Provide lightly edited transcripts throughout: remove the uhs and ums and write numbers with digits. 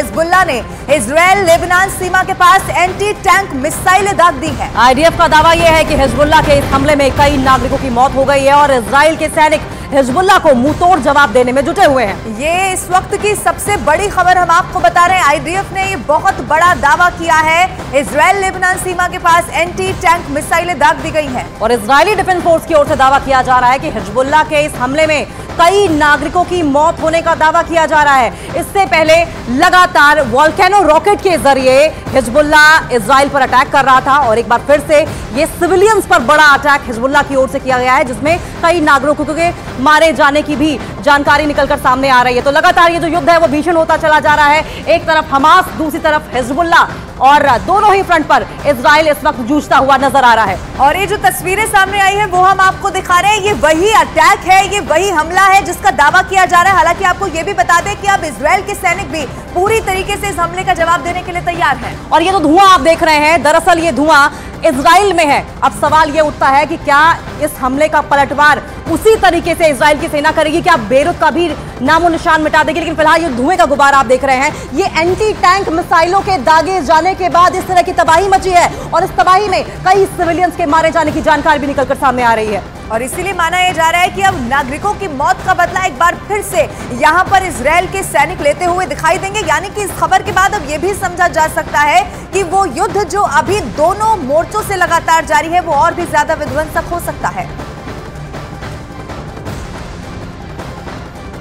Hezbollah ने Israel Lebanon सीमा के पास anti tank मिसाइलें दाग दी हैं। आईडीएफ का दावा यह है कि हिजबुल्लाह के इस हमले में कई नागरिकों की मौत हो गई है और इजराइल के सैनिक हिजबुल्लाह को मुंहतोड़ जवाब देने में जुटे हुए हैं। ये इस वक्त की सबसे बड़ी खबर हम आपको बता रहे हैं। आईडीएफ ने ये बहुत बड़ा दावा किया है, इजराइल लेबनान सीमा के पास एंटी टैंक मिसाइलें दाग दी गई हैं। और इजरायली डिफेंस फोर्स की ओर से दावा किया जा रहा है कि हिजबुल्लाह के इस हमले में कई नागरिकों की मौत होने का दावा किया जा रहा है। इससे पहले लगातार वोल्केनो रॉकेट के जरिए हिजबुल्लाह इजराइल पर अटैक कर रहा था और एक बार फिर से ये सिविलियंस पर बड़ा अटैक हिजबुल्लाह की ओर से किया गया है, जिसमें कई नागरिकों के मारे जाने की भी जानकारी निकलकर सामने आ रही है। तो लगातार ये जो युद्ध है वो भीषण होता चला जा रहा है। एक तरफ हमास, दूसरी तरफ हिजबुल्लाह और दोनों ही फ्रंट पर इजराइल इस वक्त जूझता हुआ नजर आ रहा है। और ये जो तस्वीरें सामने आई है वो हम आपको दिखा रहे हैं। ये वही अटैक है, ये वही हमला है जिसका दावा किया जा रहा है। हालांकि आपको ये भी बता दें कि अब इजराइल के सैनिक भी पूरी तरीके से इस हमले का जवाब देने के लिए तैयार हैं। और ये जो धुआं आप देख रहे हैं, दरअसल ये धुआं इजराइल में है। अब सवाल ये उठता है कि क्या इस हमले का पलटवार उसी तरीके से इजराइल की सेना करेगी, क्या बेरूत का भी नामो निशान मिटा देगी? लेकिन फिलहाल ये धुएं का गुबार आप देख रहे हैं। ये एंटी टैंक मिसाइलों के दागे जाने के बाद इस तरह की तबाही मची है और इस तबाही में कई सिविलियंस के मारे जाने की जानकारी भी निकलकर सामने आ रही है। और इसीलिए माना यह जा रहा है कि अब नागरिकों की मौत का बदला एक बार फिर से यहां पर इजराइल के सैनिक लेते हुए दिखाई देंगे। यानी कि इस खबर के बाद अब यह भी समझा जा सकता है कि वो युद्ध जो अभी दोनों मोर्चों से लगातार जारी है वो और भी ज्यादा विध्वंसक हो सकता है।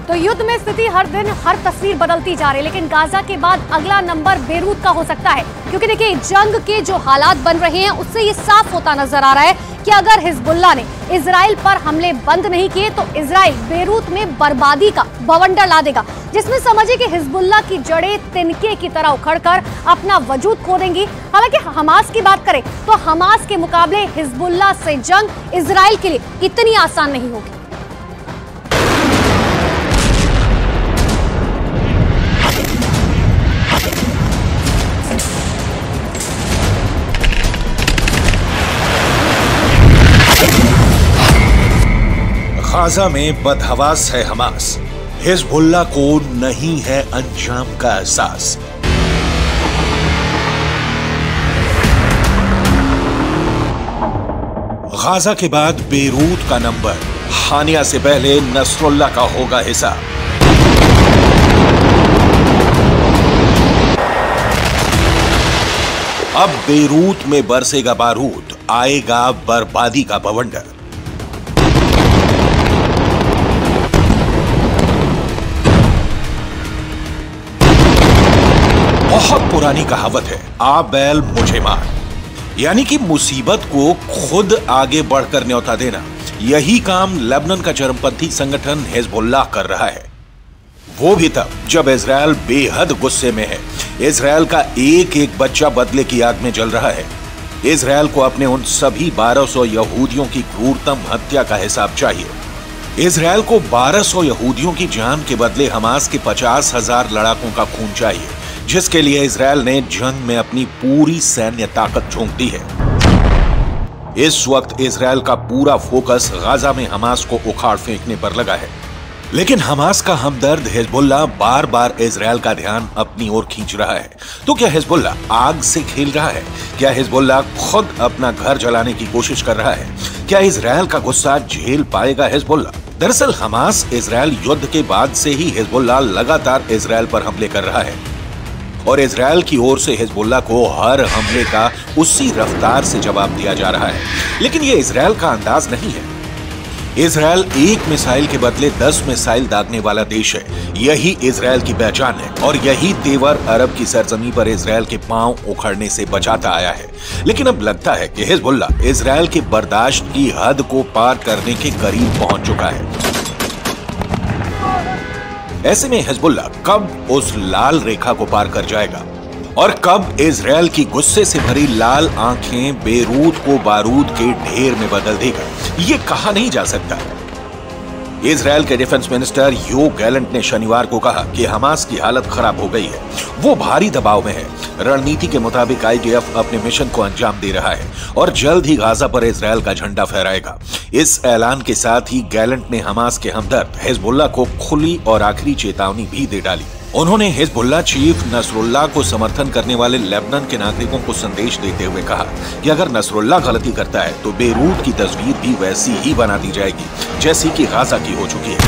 तो युद्ध में स्थिति हर दिन हर तस्वीर बदलती जा रही है, लेकिन गाजा के बाद अगला नंबर बेरूत का हो सकता है। क्योंकि देखिए, जंग के जो हालात बन रहे हैं उससे ये साफ होता नजर आ रहा है कि अगर हिजबुल्लाह ने इजराइल पर हमले बंद नहीं किए तो इजराइल बेरूत में बर्बादी का बवंडर ला देगा, जिसमें समझिए कि हिजबुल्लाह की जड़ें तिनके की तरह उखड़कर अपना वजूद खो देंगी। हालांकि हमास की बात करें तो हमास के मुकाबले हिजबुल्लाह से जंग इजराइल के लिए इतनी आसान नहीं होगी। गाजा में बदहवास है हमास, हिजबुल्लाह को नहीं है अंजाम का एहसास। गाजा के बाद बेरूत का नंबर, हानिया से पहले नसरुल्लाह का होगा हिसाब। अब बेरूत में बरसेगा बारूद, आएगा बर्बादी का बवंडर। बहुत पुरानी कहावत है, आ बैल मुझे मार, यानी कि मुसीबत को खुद आगे बढ़कर न्योता देना। यही काम लेबनान का चरमपंथी संगठन हिजबुल्लाह कर रहा है, वो भी तब जब इजराइल बेहद गुस्से में है। इजराइल का एक एक बच्चा बदले की आग में जल रहा है। इजराइल को अपने उन सभी 1200 यहूदियों की क्रूरतम हत्या का हिसाब चाहिए। इजराइल को 1200 यहूदियों की जान के बदले हमास के 50,000 लड़ाकों का खून चाहिए, जिसके लिए इजराइल ने जंग में अपनी पूरी सैन्य ताकत झोंक दी है। इस वक्त इजराइल का पूरा फोकस गाजा में हमास को उखाड़ फेंकने पर लगा है। लेकिन हमास का हमदर्द हिजबुल्लाह बार बार इजराइल का ध्यान अपनी ओर खींच रहा है। तो क्या हिजबुल्लाह आग से खेल रहा है? क्या हिजबुल्लाह खुद अपना घर जलाने की कोशिश कर रहा है? क्या इजराइल का गुस्सा झेल पाएगा हिजबुल्लाह? दरअसल हमास इजराइल युद्ध के बाद से ही हिजबुल्लाह लगातार इजराइल पर हमले कर रहा है और इजराइल की ओर से हिजबुल्लाह को हर हमले का उसी रफ्तार से जवाब दिया जा रहा है। लेकिन यह इजराइल का अंदाज नहीं है। इजराइल एक मिसाइल के बदले 10 मिसाइल दागने वाला देश है। यही इजराइल की पहचान है और यही तेवर अरब की सरजमी पर इजराइल के पांव उखड़ने से बचाता आया है। लेकिन अब लगता है कि हिजबुल्लाह इजराइल के बर्दाश्त की हद को पार करने के करीब पहुंच चुका है। ऐसे में हिजबुल्लाह कब उस लाल रेखा को पार कर जाएगा और कब इजराइल की गुस्से से भरी लाल आंखें बेरूत को बारूद के ढेर में बदल देगा, ये कहा नहीं जा सकता। इजराइल के डिफेंस मिनिस्टर योव गैलेंट ने शनिवार को कहा कि हमास की हालत खराब हो गई है, वो भारी दबाव में है। रणनीति के मुताबिक आईडीएफ अपने मिशन को अंजाम दे रहा है और जल्द ही गाजा पर इजराइल का झंडा फहराएगा। इस ऐलान के साथ ही गैलेंट ने हमास के हमदर्द हिजबुल्लाह को खुली और आखिरी चेतावनी भी दे डाली। उन्होंने हिजबुल्लाह चीफ नसरुल्लाह को समर्थन करने वाले लेबनान के नागरिकों को संदेश देते हुए कहा कि अगर नसरुल्लाह गलती करता है तो बेरूत की तस्वीर भी वैसी ही बना दी जाएगी जैसी कि गाजा की हो चुकी है।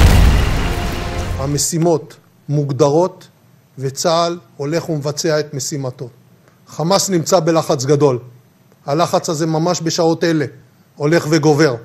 המשימות מוגדרות וצה"ל הולך ומבצע את משימתו. חמאס נמצא בלחץ גדול. הלחץ הזה ממש בשעות אלה הולך וגובר.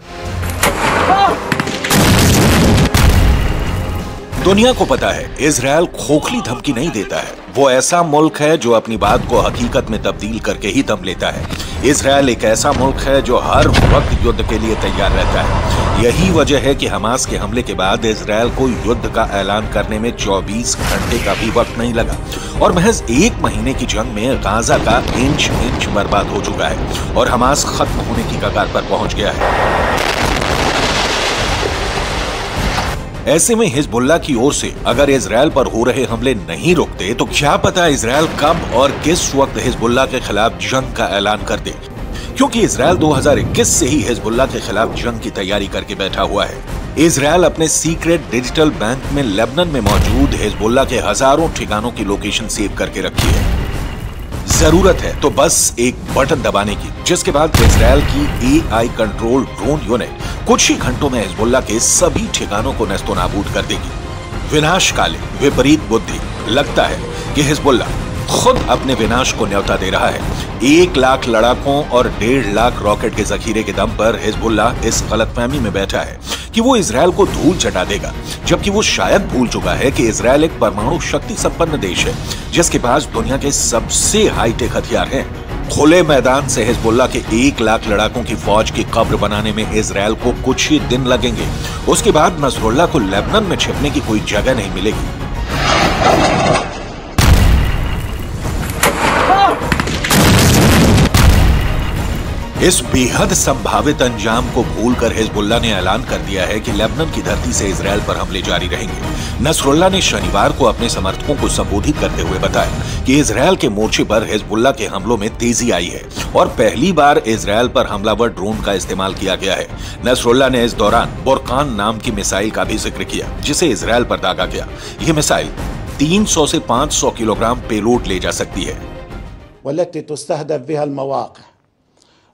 दुनिया को पता है इजराइल खोखली धमकी नहीं देता है। वो ऐसा मुल्क है जो अपनी बात को हकीकत में तब्दील करके ही दम लेता है। इजराइल एक ऐसा मुल्क है जो हर वक्त युद्ध के लिए तैयार रहता है। यही वजह है कि हमास के हमले के बाद इजराइल को युद्ध का ऐलान करने में 24 घंटे का भी वक्त नहीं लगा और महज 1 महीने की जंग में गाजा का इंच इंच बर्बाद हो चुका है और हमास खत्म होने की कगार पर पहुंच गया है। ऐसे में हिजबुल्लाह की ओर से अगर इजराइल पर हो रहे हमले नहीं रुकते तो क्या पता इजराइल कब और किस वक्त हिजबुल्लाह के खिलाफ जंग का ऐलान कर दे, क्योंकि इजराइल 2021 से ही हिजबुल्लाह के खिलाफ जंग की तैयारी करके बैठा हुआ है। इजराइल अपने सीक्रेट डिजिटल बैंक में लेबनान में मौजूद हिजबुल्लाह के हजारों ठिकानों की लोकेशन सेव करके रखी है। जरूरत है तो बस एक बटन दबाने की, जिसके बाद इजराइल की AI कंट्रोल ड्रोन यूनिट कुछ ही घंटों में हिजबुल्लाह के सभी ठिकानों को नेस्तनाबूद कर देगी। विनाशकाले विपरीत बुद्धि। लगता है कि हिजबुल्लाह खुद अपने विनाश को न्योता दे रहा है। 1 लाख लड़ाकों और 1.5 लाख रॉकेट के जखीरे के दम पर हिजबुल्लाह इस गलतफहमी में बैठा है कि वो इजराइल को धूल चटा देगा, जबकि वो शायद भूल चुका है कि इजराइल एक परमाणु शक्ति संपन्न देश है जिसके पास दुनिया के सबसे हाईटेक हथियार हैं। खुले मैदान से हिजबुल्लाह के 1 लाख लड़ाकों की फौज की कब्र बनाने में इजराइल को कुछ ही दिन लगेंगे। उसके बाद नसरुल्लाह को लेबनान में छिपने की कोई जगह नहीं मिलेगी। इस बेहद संभावित अंजाम को भूलकर हिजबुल्लाह ने ऐलान कर दिया है कि लेबनान की धरती से इजराइल पर हमले जारी रहेंगे। नसरुल्लाह ने शनिवार को अपने समर्थकों को संबोधित करते हुए बताया कि इजराइल के मोर्चे पर हिजबुल्लाह के हमलों में तेजी आई है और पहली बार इजराइल पर हमलावर ड्रोन का इस्तेमाल किया गया है। नसरुल्लाह ने इस दौरान बुरकान नाम की मिसाइल का भी जिक्र किया जिसे इजराइल पर दागा गया। यह मिसाइल 300 से 500 किलोग्राम पेलोड ले जा सकती है।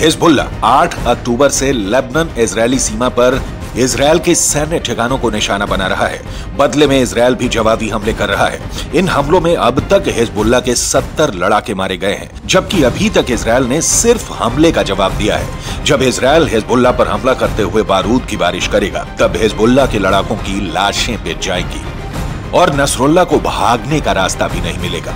हिजबुल्लाह 8 अक्टूबर से लेबनान इजरायली सीमा पर इजराइल के सैन्य ठिकानों को निशाना बना रहा है। बदले में इजराइल भी जवाबी हमले कर रहा है। इन हमलों में अब तक हिजबुल्लाह के 70 लड़ाके मारे गए हैं, जबकि अभी तक इजराइल ने सिर्फ हमले का जवाब दिया है। जब इजराइल हिजबुल्लाह पर हमला करते हुए बारूद की बारिश करेगा तब हिजबुल्लाह के लड़ाकों की लाशें बिछ जाएंगी और नसरुल्लाह को भागने का रास्ता भी नहीं मिलेगा।